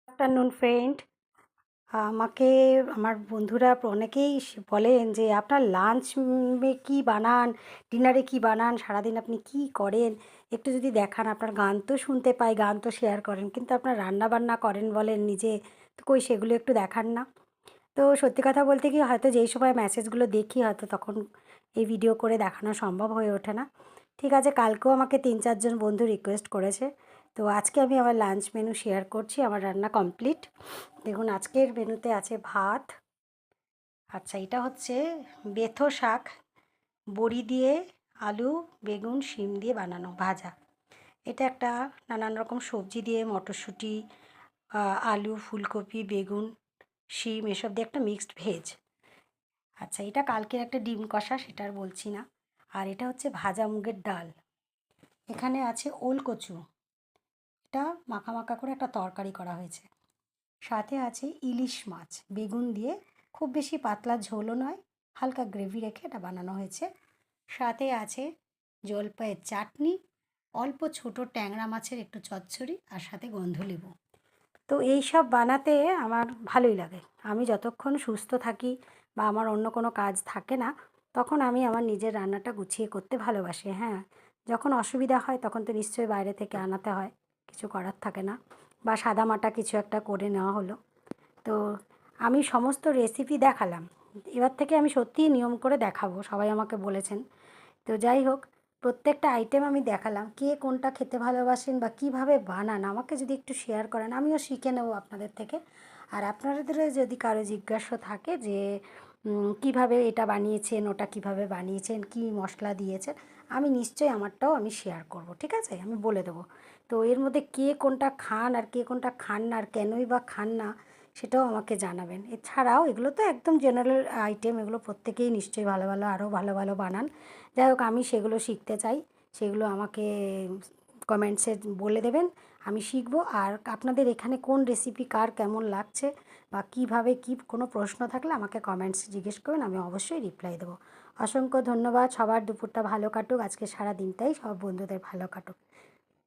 Afternoon friend. আমাকে আমার বন্ধুরা অনেকেই বলেন যে আপনার লাঞ্চ কী বানান, ডিনারে কী বানান, সারাদিন আপনি কী করেন, একটু যদি দেখান। আপনার গান তো শুনতে পাই, গান তো শেয়ার করেন, কিন্তু আপনার রান্না বান্না করেন বলেন নিজে, তো কই সেগুলো একটু দেখান না। তো সত্যি কথা বলতে কি, হয়তো যেই সময় মেসেজগুলো দেখি হয়তো তখন এই ভিডিও করে দেখানো সম্ভব হয়ে ওঠে না। ঠিক আছে, কালকেও আমাকে 3-4 জন বন্ধু রিকোয়েস্ট করেছে, তো আজকে আমি আমার লাঞ্চ মেনু শেয়ার করছি। আমার রান্না কমপ্লিট। দেখুন, আজকের মেনুতে আছে ভাত। আচ্ছা, এটা হচ্ছে বেথো শাক, বড়ি দিয়ে, আলু, বেগুন, শিম দিয়ে বানানো ভাজা। এটা একটা নানান রকম সবজি দিয়ে, মটরশুঁটি, আলু, ফুলকপি, বেগুন, শিম এসব দিয়ে একটা মিক্সড ভেজ। আচ্ছা, এটা কালকের একটা ডিম কষা, সেটা আর বলছি না। আর এটা হচ্ছে ভাজা মুগের ডাল। এখানে আছে ওল কচু, এটা মাখা মাখা করে একটা তরকারি করা হয়েছে। সাথে আছে ইলিশ মাছ বেগুন দিয়ে, খুব বেশি পাতলা ঝোলও নয়, হালকা গ্রেভি রেখে এটা বানানো হয়েছে। সাথে আছে জলপাইয়ের চাটনি, অল্প ছোট ট্যাংরা মাছের একটু চচ্চড়ি, আর সাথে গন্ধলেবু। তো এই সব বানাতে আমার ভালোই লাগে। আমি যতক্ষণ সুস্থ থাকি বা আমার অন্য কোনো কাজ থাকে না, তখন আমি আমার নিজের রান্নাটা গুছিয়ে করতে ভালোবাসি। হ্যাঁ, যখন অসুবিধা হয় তখন তো নিশ্চয়ই বাইরে থেকে আনাতে হয়, কিছু করার থাকে না, বা সাদামাটা কিছু একটা করে নেওয়া হলো। তো আমি সমস্ত রেসিপি দেখালাম, এবার থেকে আমি সত্যিই নিয়ম করে দেখাবো, সবাই আমাকে বলেছেন। তো যাই হোক, প্রত্যেকটা আইটেম আমি দেখালাম। কে কোনটা খেতে ভালোবাসেন বা কীভাবে বানান আমাকে যদি একটু শেয়ার করেন, আমিও শিখে নেব আপনাদের থেকে। আর আপনাদেরও যদি কারো জিজ্ঞাসা থাকে যে কীভাবে এটা বানিয়েছেন, ওটা কীভাবে বানিয়েছেন, কী মশলা দিয়েছেন, আমি নিশ্চয়ই আমারটাও আমি শেয়ার করব, ঠিক আছে? আমি বলে দেবো। তো এর মধ্যে কে কোনটা খান আর কে কোনটা খান না, আর কেনই বা খান না, সেটাও আমাকে জানাবেন। এছাড়াও এগুলো তো একদম জেনারেল আইটেম, এগুলো প্রত্যেকেই নিশ্চয়ই ভালো ভালো, আরও ভালো ভালো বানান। যাই হোক, আমি সেগুলো শিখতে চাই, সেগুলো আমাকে কমেন্টসে বলে দেবেন, আমি শিখব। আর আপনাদের এখানে কোন রেসিপি কার কেমন লাগছে বা কীভাবে কী কোনো প্রশ্ন থাকলে আমাকে কমেন্টসে জিজ্ঞেস করবেন, আমি অবশ্যই রিপ্লাই দেবো। অসংখ্য ধন্যবাদ। সবার দুপুরটা ভালো কাটুক, আজকে সারা দিনটাই সব বন্ধুদের ভালো কাটুক।